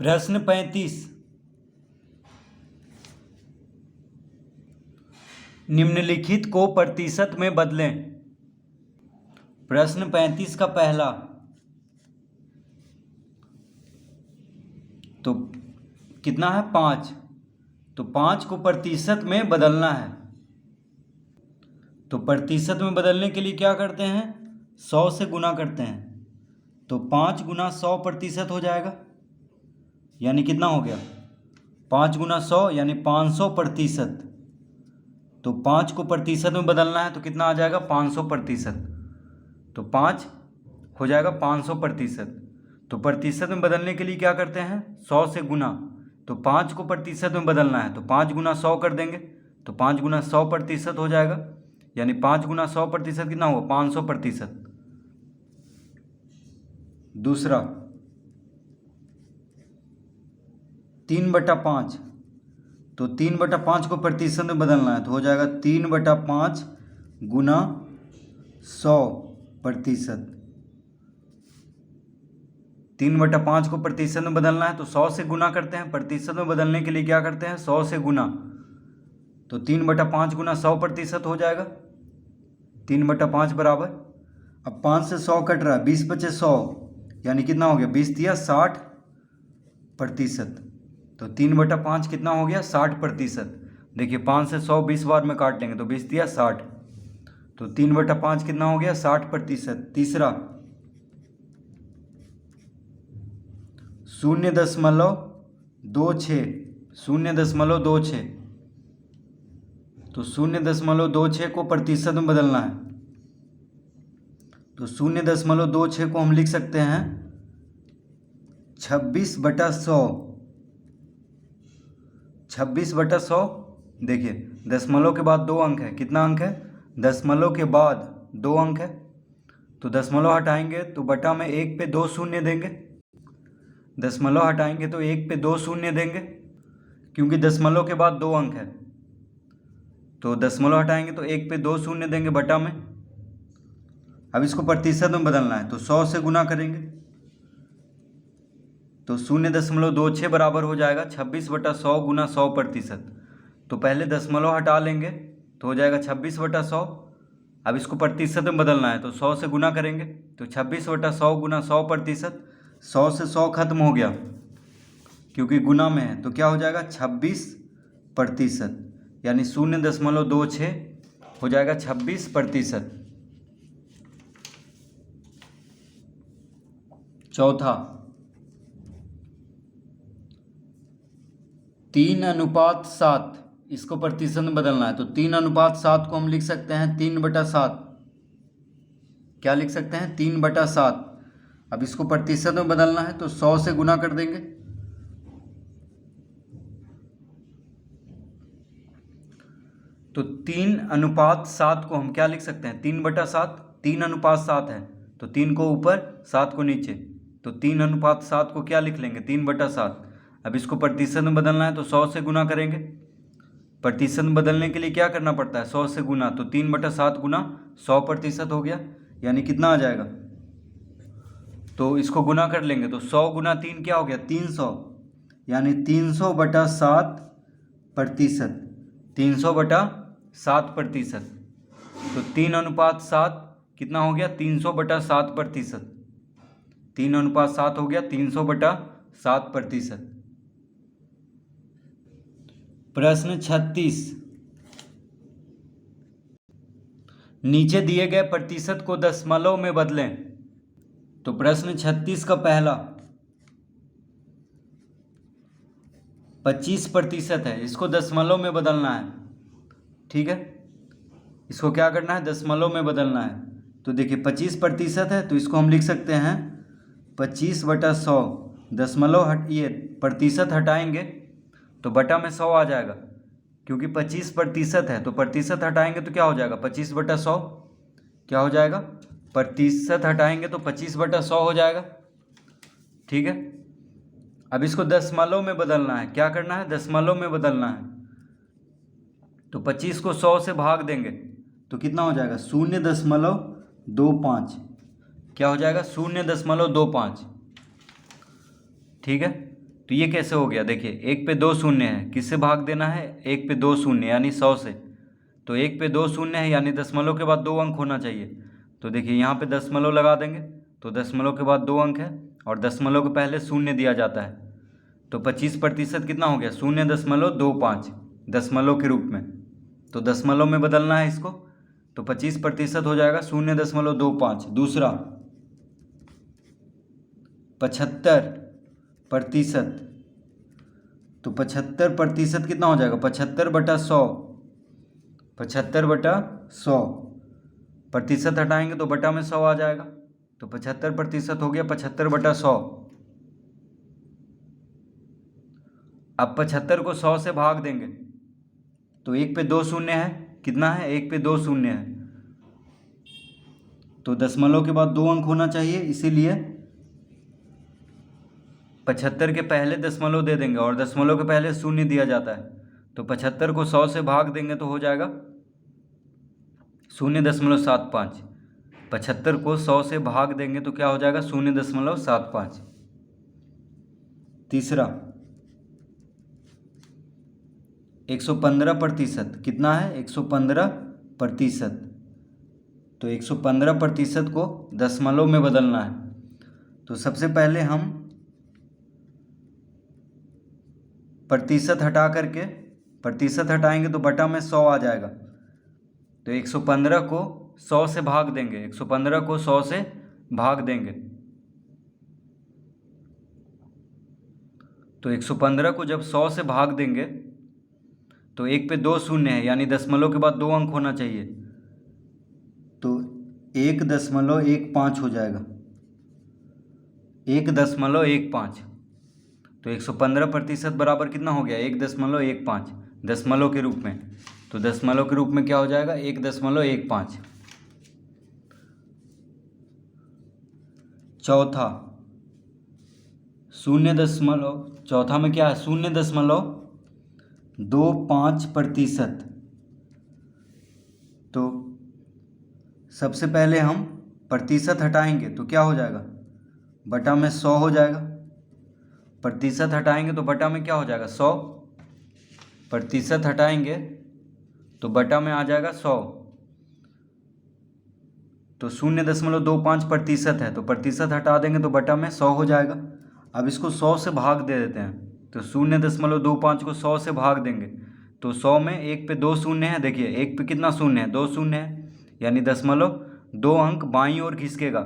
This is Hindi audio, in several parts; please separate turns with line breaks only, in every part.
प्रश्न 35। निम्नलिखित को प्रतिशत में बदलें। प्रश्न 35 का पहला, तो कितना है 5, तो 5 को प्रतिशत में बदलना है। तो प्रतिशत में बदलने के लिए क्या करते हैं, 100 से गुना करते हैं। तो 5 गुना 100% हो जाएगा, यानी कितना हो गया 5 गुना 100 यानी 500%। तो 5 को प्रतिशत में बदलना है तो कितना आ जाएगा 500%। तो 5 हो जाएगा 500%। तो प्रतिशत में बदलने के लिए क्या करते हैं 100 से गुना। तो 5 को प्रतिशत में बदलना है तो 5 गुना 100 कर देंगे, तो 5 गुना 100% हो जाएगा, यानी 5 गुना 100% कितना हुआ 500%। दूसरा 3/5, तो 3/5 को प्रतिशत में बदलना है तो हो जाएगा 3/5 गुना 100%। 3/5 को प्रतिशत में बदलना है तो 100 से गुना करते हैं। प्रतिशत में बदलने के लिए क्या करते हैं 100 से गुना। तो 3/5 गुना 100% हो जाएगा, 3/5 बराबर। अब 5 से 100 कट रहा है, 20 बचे 100, यानी कितना हो गया 20 दिया 60%। तो 3/5 कितना हो गया 60%। देखिए 5 से 100 20 बार में काट लेंगे तो 20 दिया 60, तो 3/5 कितना हो गया 60%। तीसरा 0.26, 0.26, तो 0.26 को प्रतिशत में बदलना है। तो 0.26 को हम लिख सकते हैं 26/100। 26/100, देखिए दशमलव के बाद 2 अंक है, कितना अंक है दशमलव के बाद 2 अंक है। तो दशमलव हटाएंगे तो बटा में 1 पे 2 शून्य देंगे। दशमलव हटाएंगे तो 1 पे 2 शून्य देंगे, क्योंकि दशमलव के बाद 2 अंक है। तो दशमलव हटाएंगे तो 1 पे 2 शून्य देंगे बटा में। अब इसको प्रतिशत में बदलना है तो 100 से गुना करेंगे, तो 0.26 बराबर हो जाएगा 26/100 गुना 100%। तो पहले दशमलव हटा लेंगे तो हो जाएगा 26/100। अब इसको प्रतिशत में बदलना है तो 100 से गुना करेंगे, तो 26/100 गुना 100%। 100 से 100 खत्म हो गया क्योंकि गुना में है, तो क्या हो जाएगा 26%, यानी 0.26 हो जाएगा 26%। चौथा 3:7, इसको प्रतिशत में बदलना है तो 3:7 को हम लिख सकते हैं 3/7। क्या लिख सकते हैं 3/7। अब इसको प्रतिशत में बदलना है तो 100 से गुना कर देंगे, तो 3:7 को हम क्या लिख सकते हैं 3/7। 3:7 है तो 3 को ऊपर 7 को नीचे, तो 3:7 को क्या लिख लेंगे 3/7। अब इसको प्रतिशत में बदलना है तो 100 से गुना करेंगे। प्रतिशत में बदलने के लिए क्या करना पड़ता है 100 से गुना, तो 3/7 गुना 100% हो गया, यानी कितना आ जाएगा। तो इसको गुना कर लेंगे तो 100 गुना 3 क्या हो गया 300, यानी 300/7%। 300/7%। तो 3:7 कितना हो गया 300/7%। 3:7 हो गया 300/7%। प्रश्न 36। नीचे दिए गए प्रतिशत को दशमलव में बदलें। तो प्रश्न 36 का पहला 25% है, इसको दशमलव में बदलना है। ठीक है, इसको क्या करना है दशमलव में बदलना है। तो देखिए 25% है तो इसको हम लिख सकते हैं 25/100। दशमलव ये प्रतिशत हटाएंगे तो बटा में 100 आ जाएगा, क्योंकि 25% है तो प्रतिशत हटाएंगे तो क्या हो जाएगा 25/100। क्या हो जाएगा प्रतिशत हटाएंगे तो 25/100 हो जाएगा। ठीक है, अब इसको दशमलव में बदलना है। क्या करना है दशमलव में बदलना है, तो 25 को 100 से भाग देंगे तो कितना हो जाएगा 0.25। क्या हो जाएगा 0.25। ठीक है, तो ये कैसे हो गया, देखिए 1 पे 2 शून्य है, किससे भाग देना है, 1 पे 2 शून्य यानी 100 से। तो 1 पे 2 शून्य है यानी दशमलव के बाद 2 अंक होना चाहिए। तो देखिए यहाँ पे दशमलव लगा देंगे, तो दशमलव के बाद 2 अंक है और दशमलव के पहले शून्य दिया जाता है। तो 25% कितना हो गया, 0.25 दशमलव के रूप में। तो दशमलव में बदलना है इसको, तो 25% हो जाएगा 0.25। दूसरा 75%, तो 75% कितना हो जाएगा, 75/100, 75/100। प्रतिशत हटाएंगे तो बटा में 100 आ जाएगा, तो 75% हो गया 75/100। अब 75 को 100 से भाग देंगे, तो 1 पे 2 शून्य है, कितना है, 1 पे 2 शून्य है, तो दशमलव के बाद 2 अंक होना चाहिए, इसीलिए 75 के पहले दशमलव दे देंगे और दशमलव के पहले शून्य दिया जाता है। तो 75 को 100 से भाग देंगे तो हो जाएगा 0.75। 75 को 100 से भाग देंगे तो क्या हो जाएगा, 0.75। तीसरा 115%, कितना है, 115%। तो 115% को दशमलव में बदलना है। तो सबसे पहले हम प्रतिशत हटा करके, प्रतिशत हटाएंगे तो बटा में 100 आ जाएगा। तो 115 को 100 से भाग देंगे, 115 को 100 से भाग देंगे, तो 115 को जब 100 से भाग देंगे तो 1 पे 2 शून्य है यानी दशमलव के बाद 2 अंक होना चाहिए, तो 1.15 हो जाएगा, 1.15। तो 115% बराबर कितना हो गया, 1.15 दशमलव के रूप में। तो दशमलव के रूप में क्या हो जाएगा, 1.15। चौथा 0. चौथा में क्या है, 0.25%। तो सबसे पहले हम प्रतिशत हटाएंगे तो क्या हो जाएगा, बटा में 100 हो जाएगा। प्रतिशत हटाएंगे तो बटा में क्या हो जाएगा, 100। प्रतिशत हटाएंगे तो बटा में आ जाएगा 100। तो 0.25% है, तो प्रतिशत हटा देंगे तो बटा में 100 हो जाएगा। अब इसको 100 से भाग दे देते हैं, तो 0.25 को 100 से भाग देंगे तो 100 में 1 पे 2 शून्य है, देखिए 1 पे कितना शून्य है, 2 शून्य है, यानी दशमलव 2 अंक बाईं ओर खिसकेगा,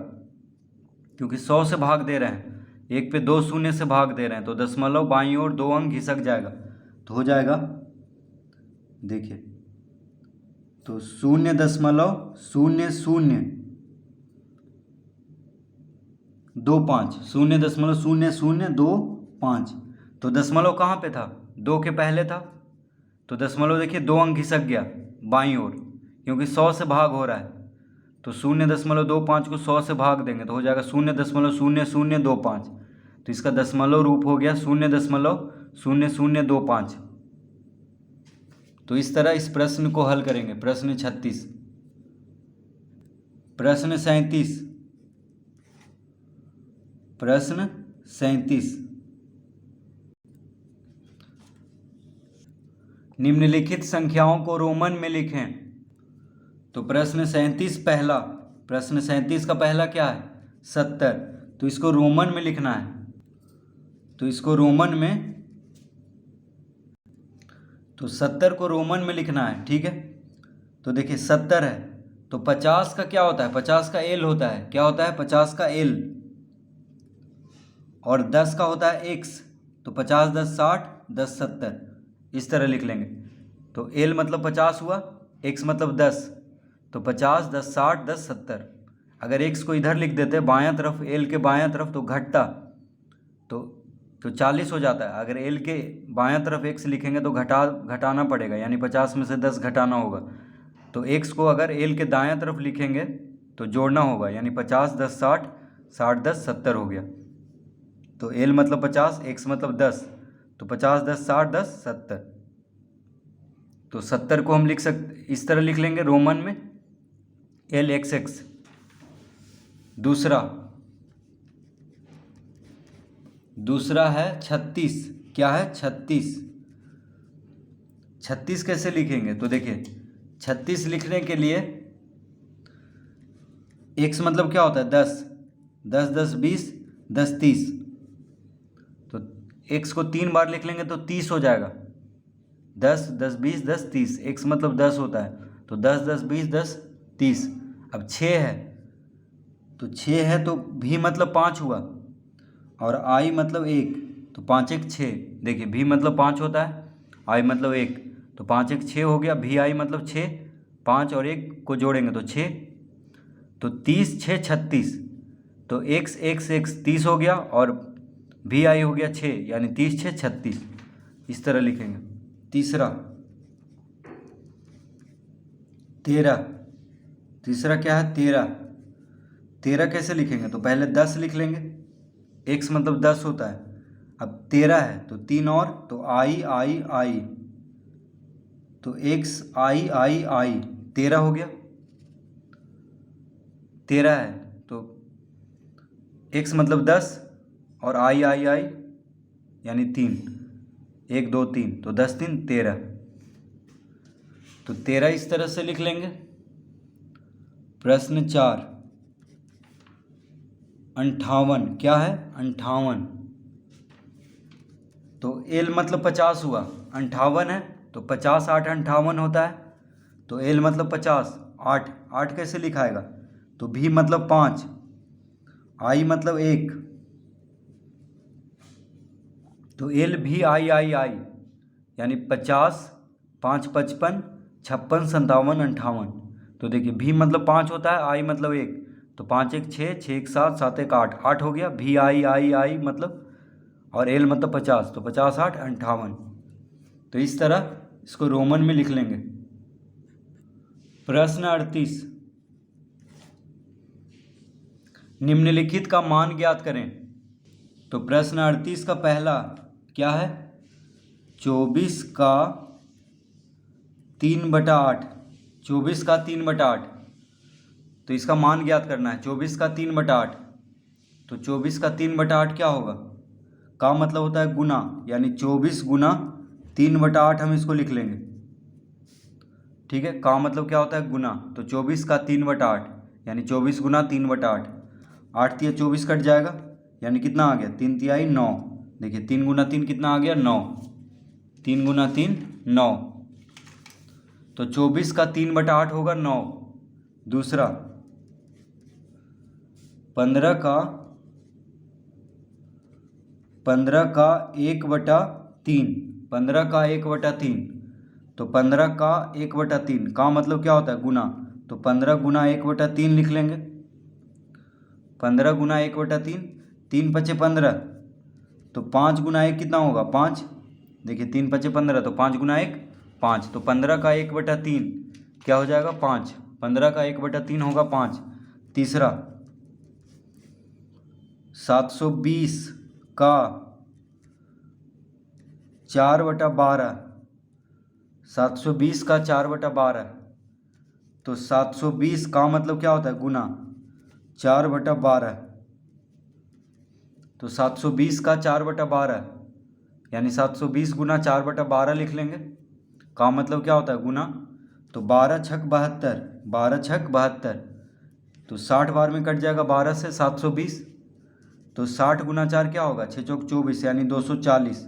क्योंकि 100 से भाग दे रहे हैं, 1 पे 2 शून्य से भाग दे रहे हैं, तो दशमलव बाईं ओर 2 अंक खिसक जाएगा, तो हो जाएगा, देखिए, तो 0.0025, 0.0025। तो दशमलव कहाँ पे था, 2 के पहले था, तो दशमलव देखिए 2 अंक खिसक गया बाईं ओर, क्योंकि 100 से भाग हो रहा है। तो 0.25 को 100 से भाग देंगे तो हो जाएगा 0.0025। तो इसका दशमलव रूप हो गया 0.0025। तो इस तरह इस प्रश्न को हल करेंगे। प्रश्न 36। प्रश्न 37। प्रश्न 37, निम्नलिखित संख्याओं को रोमन में लिखें। तो प्रश्न 37 पहला, प्रश्न 37 का पहला क्या है, 70। तो इसको रोमन में लिखना है, तो इसको रोमन में, तो 70 को रोमन में लिखना है, ठीक है। तो देखिए 70 है, तो 50 का क्या होता है, 50 का एल होता है, क्या होता है, 50 का एल, और 10 का होता है एक्स। तो 50 10 60, 10 70, इस तरह लिख लेंगे। तो एल मतलब 50 हुआ, एक्स मतलब 10, तो 50 10 60 10 70। अगर एक्स को इधर लिख देते बायां तरफ, एल के बायां तरफ, तो घटता, तो 40 हो जाता है। अगर एल के बायां तरफ एक्स लिखेंगे तो घटाना पड़ेगा, यानी 50 में से 10 घटाना होगा। तो एक्स को अगर एल के दायां तरफ लिखेंगे तो जोड़ना होगा, यानी 50 10 60, 60 10 70 हो गया। तो एल मतलब 50, एक्स मतलब 10, तो 50 10 60 10 70। तो 70 को हम लिख सकते, इस तरह लिख लेंगे रोमन में, एल एक्स एक्स। दूसरा है 36। क्या है? 36। 36 कैसे लिखेंगे? तो देखिए 36 लिखने के लिए x मतलब क्या होता है? 10। 10 10 20 10 30। तो x को 3 बार लिख लेंगे तो 30 हो जाएगा। 10 10 20 10 30। x मतलब 10 होता है, तो 10 10 20 10 30। अब 6 है, तो 6 है तो v मतलब 5 हुआ, और i मतलब 1, तो 5 1 6। देखिए v मतलब 5 होता है, i मतलब 1, तो 5 1 6 हो गया। vi मतलब 6, 5 और 1 को जोड़ेंगे तो 6, तो 30 6 36। तो x x x 30 हो गया और vi हो गया 6, यानी 30 6 36। इस तरह लिखेंगे। तीसरा 13। तीसरा क्या है? 13। 13 कैसे लिखेंगे? तो पहले 10 लिख लेंगे, x मतलब 10 होता है। अब 13 है तो 3 और, तो i, तो x i 13 हो गया। 13 है तो x मतलब 10 और i यानी 3, 1 2 3, तो 10 3 13। तो 13 इस तरह से लिख लेंगे। प्रश्न 4, 58। क्या है? 58। तो l मतलब 50 हुआ, 58 है तो 50 8 58 होता है, तो l मतलब 50, 8 8 कैसे लिखाएगा? तो v मतलब 5, i मतलब 1, तो l भी i यानी 50 5 55 56 57 58। तो देखिए v मतलब 5 होता है, i मतलब 1, तो 5 1 6 6 1 7 7 1 8 8 हो गया। v i मतलब, और l मतलब 50, तो 50 8 58। तो इस तरह इसको रोमन में लिख लेंगे। प्रश्न 38, निम्नलिखित का मान ज्ञात करें। तो प्रश्न 38 का पहला क्या है? 24 का 3/8। 24 का 3/8, तो इसका मान ज्ञात करना है। 24 का 3/8, तो 24 का 3/8 क्या होगा? का मतलब होता है गुना, यानी 24 गुना 3/8 हम इसको लिख लेंगे। ठीक है, का मतलब क्या होता है? गुना। तो 24 का 3/8 यानी 24 गुना 3/8। 8 तिया 24 कट जाएगा, यानी कितना आ गया? 3 तिहाई 9। देखिए 3 गुना 3 कितना आ गया? 9। 3 गुना 3 9, तो 24 का 3/8 होगा 9। दूसरा 15 का 1/3। 15 का 1/3, तो 15 का 1/3 का मतलब क्या होता है? गुना। तो 15 गुना 1/3 लिख लेंगे। 15 गुना 1/3, 3 पचे 15, तो 5 गुना 1 कितना होगा? 5। देखिए 3 पचे 15, तो 5 गुना 1 5, तो 15 का 1/3 क्या हो जाएगा? 5। 15 का 1/3 होगा 5। तीसरा 720 का 4/12। 720 का 4/12, तो 720 का मतलब क्या होता है? गुना 4/12, तो 720 का 4/12 यानी 720 गुना 4/12 लिख लेंगे। का मतलब क्या होता है? गुना। तो 12 छक 72, 12 छक 72, तो 60 बार में कट जाएगा 12 से 720, तो 60 गुना 4 क्या होगा? 6 चौक 24 यानी 240।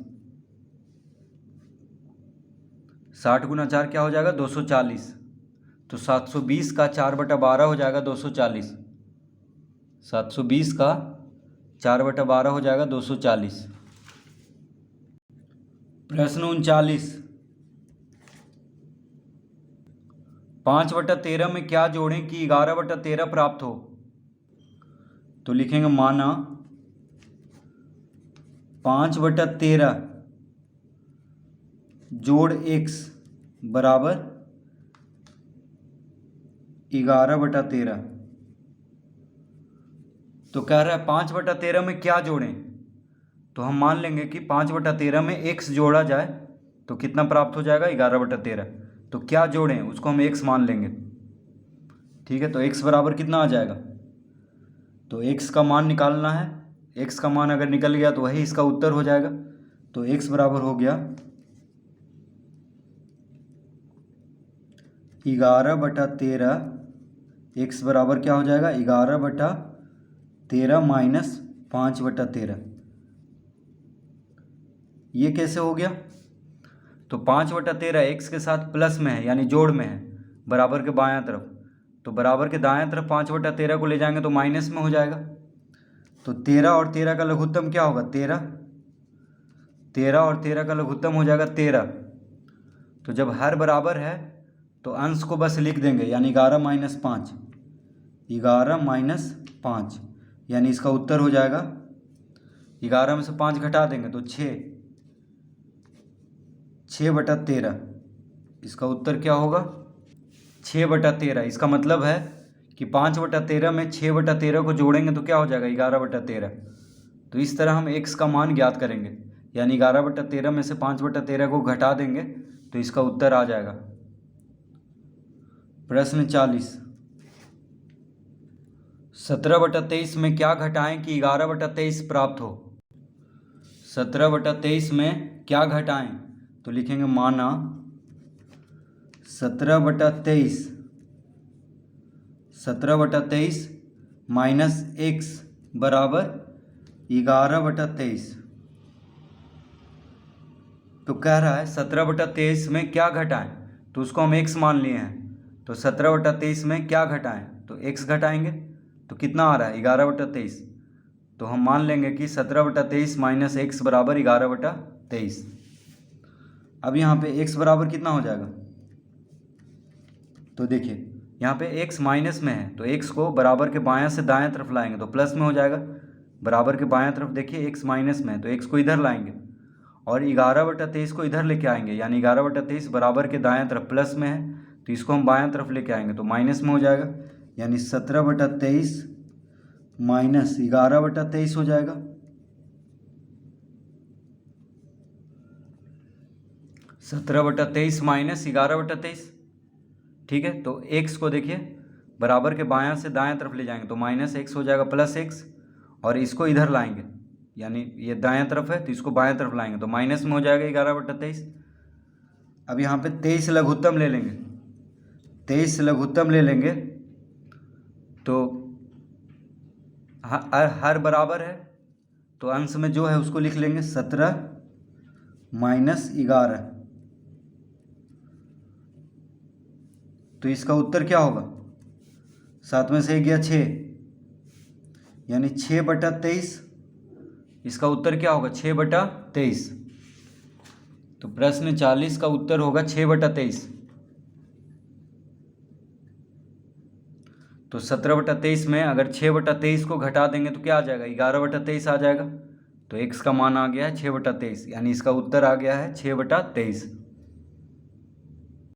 60 गुना 4 क्या हो जाएगा? 240। तो 720 का 4/12 हो जाएगा 240। 720 का 4/12 हो जाएगा 240। प्रश्न 39, 5/13 में क्या जोड़ें कि 11/13 प्राप्त हो? तो लिखेंगे माना 5/13 जोड़ x बराबर 11/13। तो कह रहा है 5/13 में क्या जोड़ें, तो हम मान लेंगे कि 5/13 में x जोड़ा जाए तो कितना प्राप्त हो जाएगा? 11/13। तो क्या जोड़ें उसको हम x मान लेंगे। ठीक है, तो x बराबर कितना आ जाएगा? तो x का मान निकालना है, x का मान अगर निकल गया तो वही इसका उत्तर हो जाएगा। तो x बराबर हो गया 11/13। x बराबर क्या हो जाएगा 11/13 माइनस 5/13। ये कैसे हो गया? तो 5/13 x के साथ प्लस में है यानी जोड़ में है बराबर के बायां तरफ, तो बराबर के दायां तरफ 5/13 को ले जाएंगे तो माइनस में हो जाएगा। तो 13 और 13 का लघुत्तम क्या होगा 13। 13 और 13 का लघुत्तम हो जाएगा 13। तो जब हर बराबर है तो अंश को बस लिख देंगे यानी 11 माइनस 5, 11 माइनस 5 यानी इसका उत्तर हो जाएगा 11 में से 5 घटा देंगे तो 6/13। इसका उत्तर क्या होगा 6/13। इसका मतलब है कि 5/13 में 6/13 को जोड़ेंगे तो क्या हो जाएगा 11/13। तो इस तरह हम x का मान ज्ञात करेंगे यानी 11/13 में से 5/13 को घटा देंगे तो इसका उत्तर आ जाएगा। प्रश्न 40, 17/23 में क्या घटाएं कि 11/23 प्राप्त हो। 17/23 में क्या घटाएं तो लिखेंगे माना 17/23 माइनस x बराबर 11/23। तो कह रहा है 17/23 में क्या घटाएं, तो उसको हम x मान लिए हैं। तो 17/23 में क्या घटाएं तो x घटाएंगे तो कितना आ रहा है 11/23। तो हम मान लेंगे कि 17/23 माइनस x बराबर 11/23। अब यहाँ पे x बराबर कितना हो जाएगा तो देखिए यहाँ पे x माइनस में है तो x को बराबर के बायां से दायां तरफ लाएंगे तो प्लस में हो जाएगा। बराबर के बायां तरफ देखिए x माइनस में है तो x को इधर लाएंगे और 11/23 को इधर लेके आएंगे यानी 11/23 बराबर के दायां तरफ प्लस में है तो इसको हम बायां तरफ लेके आएंगे तो माइनस में हो जाएगा यानी 17/23 माइनस 11/23 हो जाएगा। 17/23 माइनस 11/23, ठीक है। तो x को देखिए बराबर के बायां से दायां तरफ ले जाएंगे तो माइनस x हो जाएगा प्लस x और इसको इधर लाएंगे यानी ये दायां तरफ है तो इसको बायां तरफ लाएंगे तो माइनस में हो जाएगा 11/23। अब यहाँ पे 23 लघुत्तम ले लेंगे, 23 लघुत्तम ले लेंगे तो हर बराबर है तो अंश में जो है उसको लिख लेंगे 17 माइनस 11। तो इसका उत्तर क्या होगा 7 में से 1 गया 6 यानी 6/23। इसका उत्तर क्या होगा 6/23। तो प्रश्न 40 का उत्तर होगा 6/23। तो 17/23 में अगर 6/23 को घटा देंगे तो क्या आ जाएगा 11/23 आ जाएगा। तो x का मान आ गया है 6/23 यानी इसका उत्तर आ गया है 6/23।